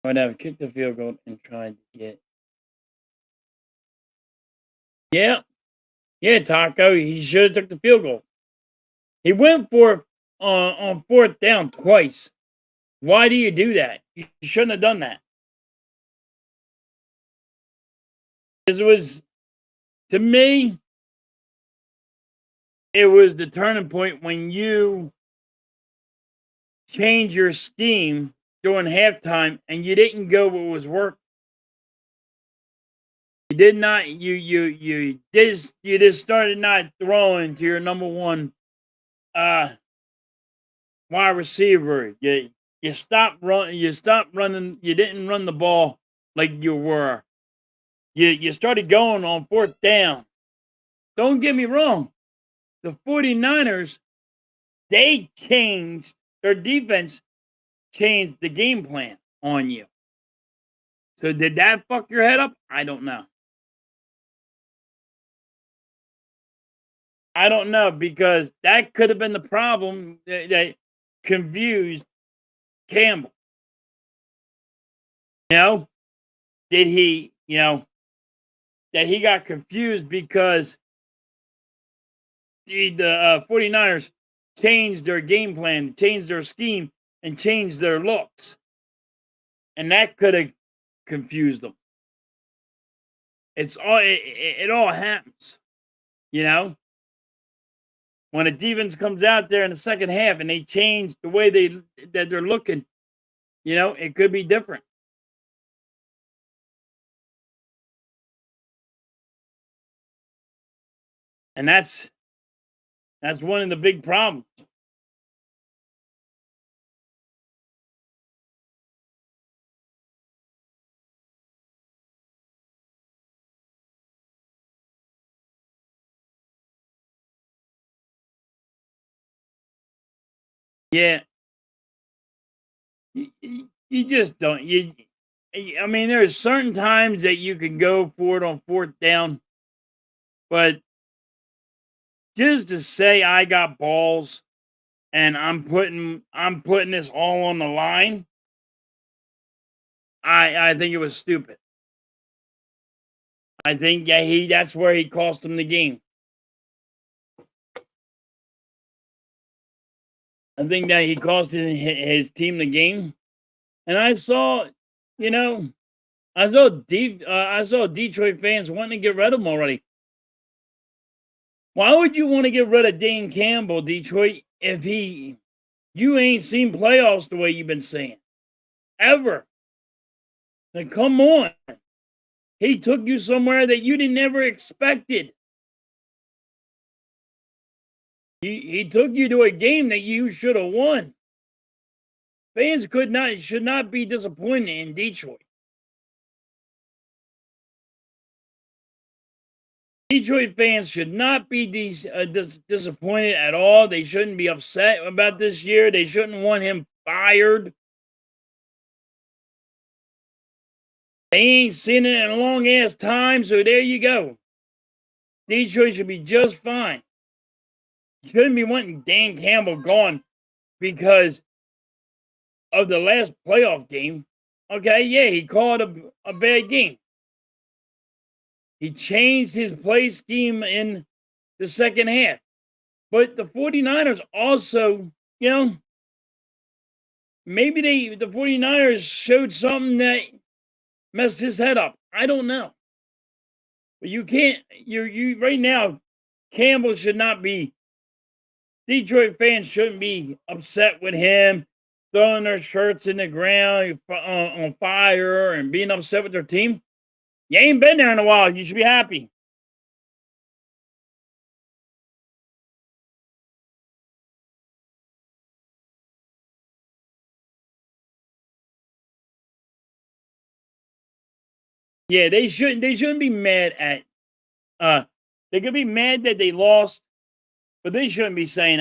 I'd have kicked the field goal and tried to get. Yeah, yeah, Taco. He should have took the field goal. He went for it on fourth down twice. Why do you do that? You shouldn't have done that. This was, to me, it was the turning point when you change your scheme during halftime and you didn't go what was working. You did not. You just started not throwing to your number one uh wide receiver. You stopped running. You stopped running. You didn't run the ball like you were. You started going on fourth down. Don't get me wrong. The 49ers, they changed their defense, changed the game plan on you. So did that fuck your head up? I don't know. I don't know because that could have been the problem that confused Campbell. You know, did he, that he got confused because the 49ers changed their game plan, changed their scheme, and changed their looks. And that could have confused them. It all happens, you know? When a defense comes out there in the second half and they change the way they're looking, it could be different. And that's one of the big problems. Yeah, you just don't. I mean, there's certain times that you can go for it on fourth down, but just to say I got balls and I'm putting this all on the line, I think it was stupid. I think that's where he cost him the game. I think that he cost his team the game. And I saw, you know, I saw Detroit fans wanting to get rid of him already. Why would you want to get rid of Dan Campbell, Detroit, if you ain't seen playoffs the way you've been saying ever? Like, come on, he took you somewhere that you didn't never expected. He took you to a game that you should have won. Fans should not be disappointed in Detroit. Detroit fans should not be disappointed at all. They shouldn't be upset about this year. They shouldn't want him fired. They ain't seen it in a long ass time, so there you go. Detroit should be just fine. Shouldn't be wanting Dan Campbell gone because of the last playoff game. Okay, yeah, he called a bad game. He changed his play scheme in the second half. But the 49ers also, maybe the 49ers showed something that messed his head up. I don't know. But you can't you right now, Campbell should not be Detroit fans shouldn't be upset with him throwing their shirts in the ground on fire and being upset with their team. You ain't been there in a while. You should be happy. Yeah, they shouldn't be mad at they could be mad that they lost, but they shouldn't be saying,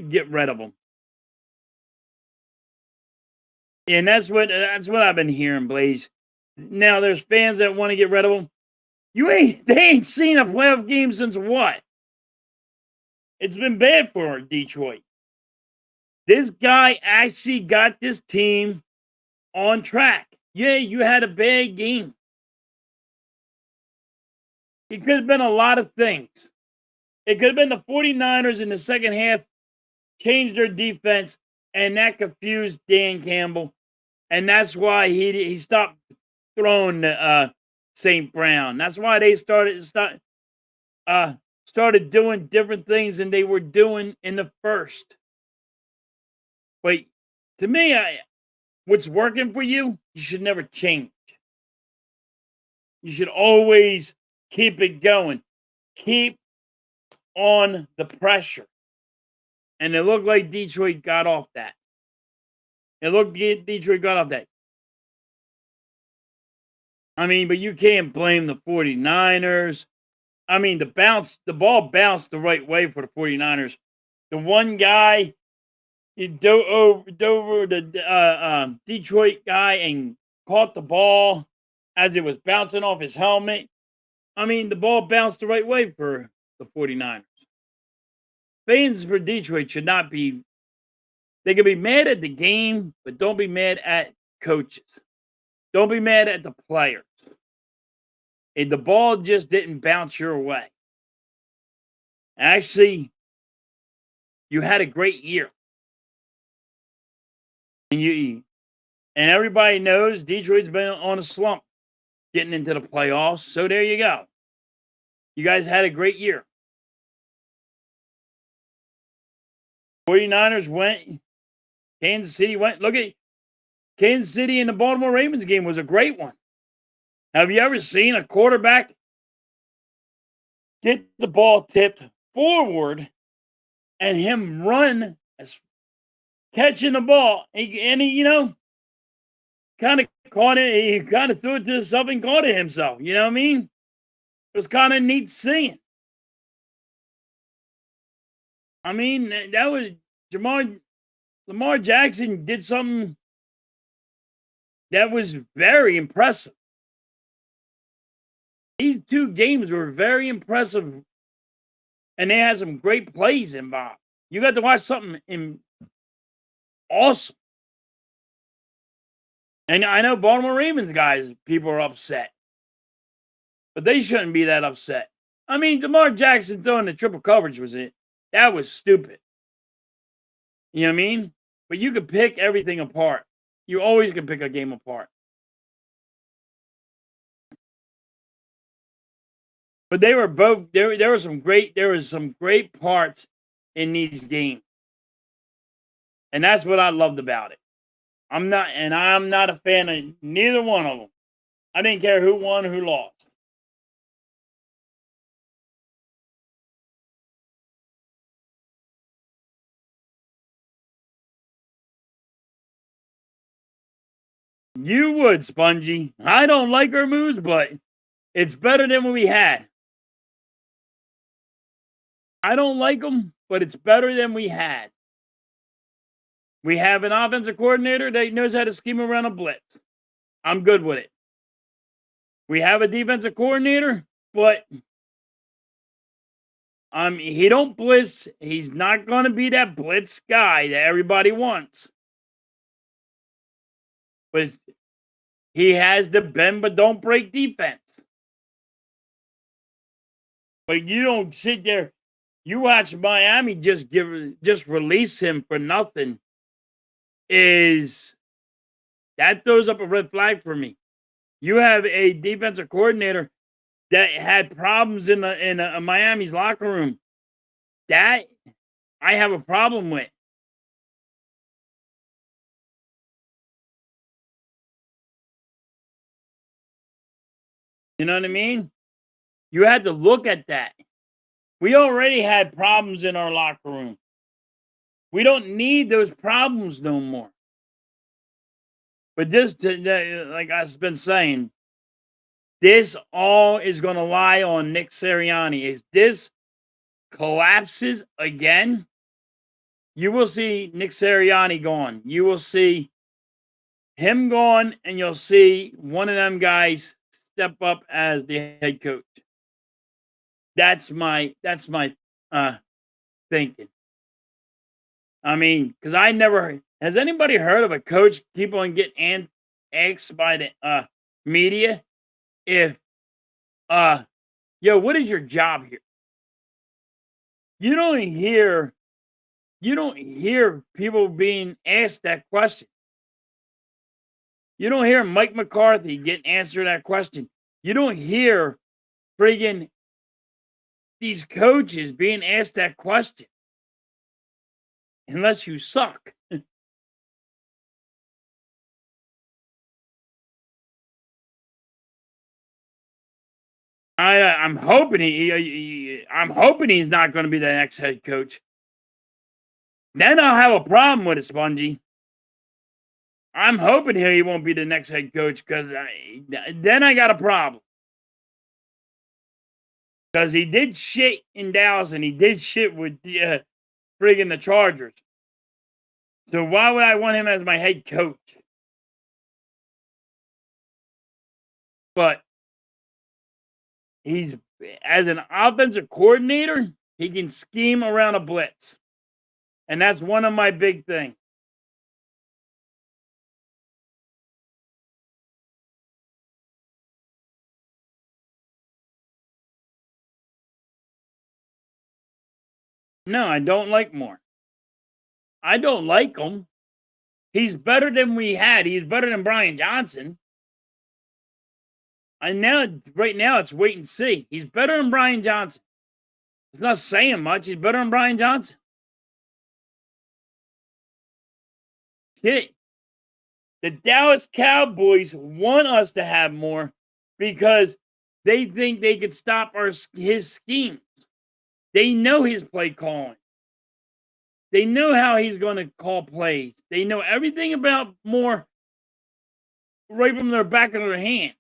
"Get rid of them." And that's what I've been hearing, Blaze. Now there's fans that want to get rid of them. They ain't seen a playoff game since what? It's been bad for Detroit. This guy actually got this team on track. Yeah, you had a bad game. It could have been a lot of things. It could have been the 49ers in the second half changed their defense, and that confused Dan Campbell. And that's why he stopped throwing St. Brown. That's why they started doing different things than they were doing in the first. But to me, what's working for you, you should never change. You should always keep it going. Keep on the pressure. And it looked like Detroit got off that. Detroit got off that. I mean, but you can't blame the 49ers. I mean, the ball bounced the right way for the 49ers. The one guy, he dove over the Detroit guy and caught the ball as it was bouncing off his helmet. I mean, the ball bounced the right way for the 49ers. Fans for Detroit should not be, they can be mad at the game, but don't be mad at coaches. Don't be mad at the players. And the ball just didn't bounce your way. Actually, you had a great year. And everybody knows Detroit's been on a slump getting into the playoffs. So there you go. You guys had a great year. 49ers went. Kansas City went. Look at Kansas City and the Baltimore Ravens game was a great one. Have you ever seen a quarterback get the ball tipped forward and him run as catching the ball and he kind of caught it. He kind of threw it to himself and caught it himself. You know what I mean? It was kind of neat seeing. I mean, that was Lamar Jackson did something that was very impressive. These two games were very impressive, and they had some great plays involved. You got to watch something awesome. And I know Baltimore Ravens guys, people are upset. But they shouldn't be that upset. I mean, Lamar Jackson throwing the triple coverage was it. That was stupid. You know what I mean? But you could pick everything apart. You always can pick a game apart. But they were both there were some great parts in these games. And that's what I loved about it. I'm not a fan of neither one of them. I didn't care who won, who lost. You would, Spongy. I don't like our moves, but it's better than what we had. I don't like them, but it's better than we had. We have an offensive coordinator that knows how to scheme around a blitz. I'm good with it. We have a defensive coordinator, but he don't blitz. He's not going to be that blitz guy that everybody wants. But he has the bend but don't break defense. But you don't sit there. You watch Miami just release him for nothing. That throws up a red flag for me. You have a defensive coordinator that had problems in Miami's locker room. That I have a problem with. You know what I mean? You had to look at that. We already had problems in our locker room. We don't need those problems no more. But like I've been saying, this all is going to lie on Nick Sirianni. Is this collapses again, you will see Nick Sirianni gone. You will see him gone, and you'll see one of them guys step up as the head coach. That's my thinking. I mean, because I never has anybody heard of a coach keep on getting asked by the media if yo, what is your job here? You don't hear you don't hear people being asked that question. You don't hear Mike McCarthy getting answered that question. You don't hear friggin' these coaches being asked that question unless you suck. I'm hoping I'm hoping he's not going to be the next head coach. Then I'll have a problem with it, Spongy. I'm hoping he won't be the next head coach because then I got a problem. Because he did shit in Dallas and he did shit with the friggin' the Chargers. So why would I want him as my head coach? But he's as an offensive coordinator, he can scheme around a blitz. And that's one of my big things. No, I don't like Moore. I don't like him. He's better than we had. He's better than Brian Johnson. And now, right now, it's wait and see. He's better than Brian Johnson. It's not saying much. He's better than Brian Johnson. Shit. The Dallas Cowboys want us to have more because they think they could stop his schemes. They know his play calling. They know how he's going to call plays. They know everything about Moore right from their back of their hand.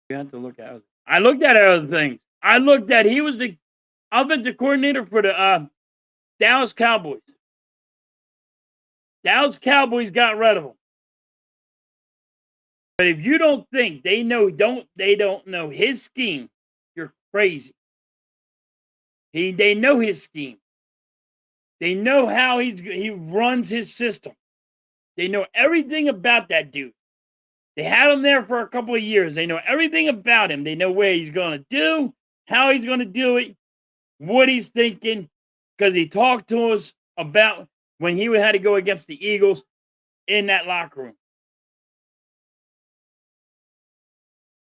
You have to look at it. I looked at other things. I looked at he was the offensive coordinator for the Dallas Cowboys. Dallas Cowboys got rid of him. But if you don't think they don't know his scheme, you're crazy. They know his scheme. They know how he runs his system. They know everything about that dude. They had him there for a couple of years. They know everything about him. They know where he's going to do, how he's going to do it, what he's thinking, because he talked to us about when he had to go against the Eagles in that locker room.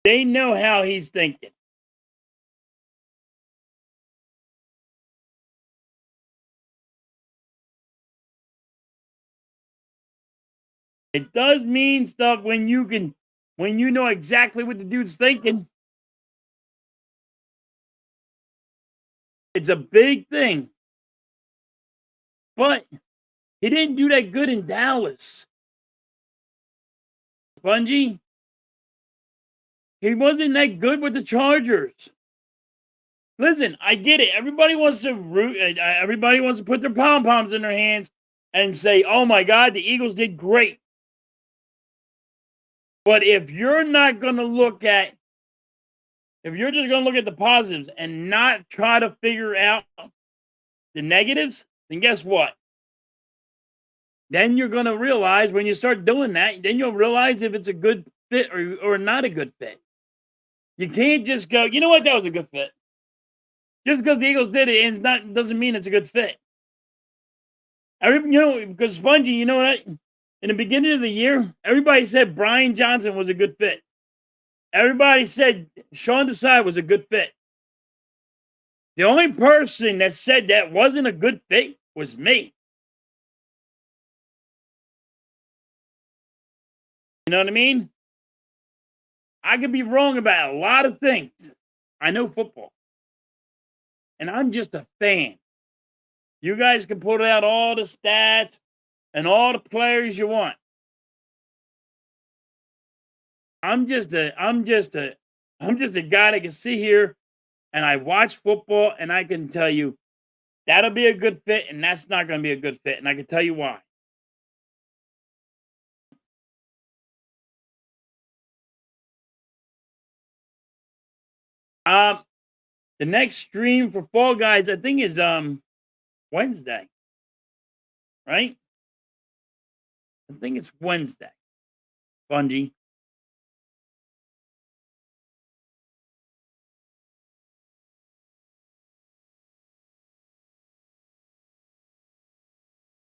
They know how he's thinking. It does mean stuff when you know exactly what the dude's thinking. It's a big thing. But he didn't do that good in Dallas. Spongy, he wasn't that good with the Chargers. Listen, I get it. Everybody wants to everybody wants to put their pom-poms in their hands and say, "Oh my God, the Eagles did great." But if you're not going to look at, if you're just going to look at the positives and not try to figure out the negatives, then guess what? Then you're going to realize when you start doing that, then you'll realize if it's a good fit or not a good fit. You can't just go, you know what, that was a good fit. Just because the Eagles did it, doesn't mean it's a good fit. Because Spongy, you know what? In the beginning of the year, everybody said Brian Johnson was a good fit. Everybody said Sean Desai was a good fit. The only person that said that wasn't a good fit was me. You know what I mean? I could be wrong about a lot of things. I know football. And I'm just a fan. You guys can put out all the stats. and all the players you want. I'm just a guy that can sit here and I watch football and I can tell you that'll be a good fit and that's not going to be a good fit, and I can tell you why. Um, the next stream for Fall Guys, I think, is Wednesday, right? I think it's Wednesday. Bungie.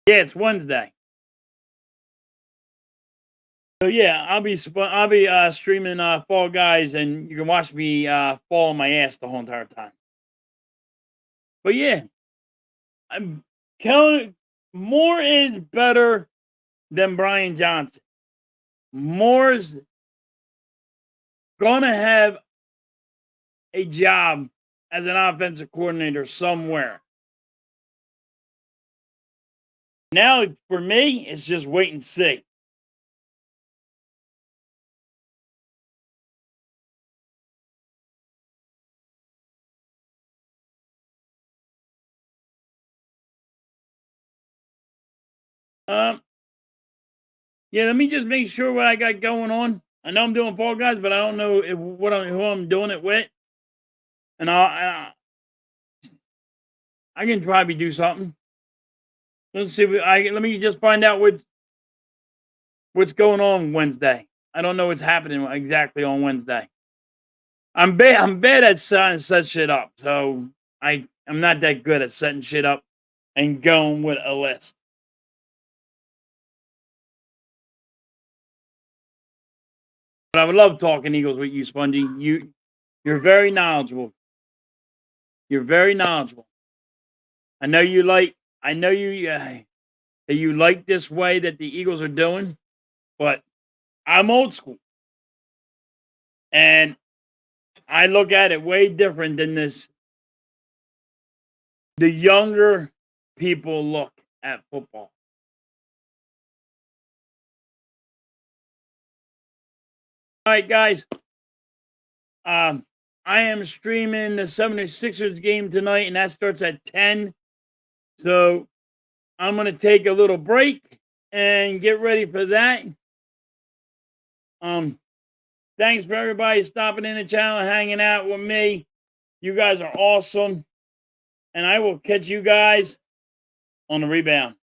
Yeah, it's Wednesday. So yeah, I'll be streaming Fall Guys, and you can watch me fall on my ass the whole entire time. But yeah, I'm killing. Moore is better than Brian Johnson. Moore's gonna have a job as an offensive coordinator somewhere. Now, for me, it's just wait and see. Um, yeah, let me just make sure what I got going on. I know I'm doing Fall Guys, but I don't know who I'm doing it with, and I can probably do something. Let's see. Let me just find out what's going on Wednesday. I don't know what's happening exactly on Wednesday. I'm bad at setting shit up, so I'm not that good at setting shit up and going with a list. But I would love talking Eagles with you, Spongy. You're very knowledgeable. You're very knowledgeable. I know you like. I know that you like this way that the Eagles are doing, but I'm old school, and I look at it way different than this. The younger people look at football. All right, guys. I am streaming the 76ers game tonight, and that starts at 10. So I'm going to take a little break and get ready for that. Thanks for everybody stopping in the channel and hanging out with me. You guys are awesome. And I will catch you guys on the rebound.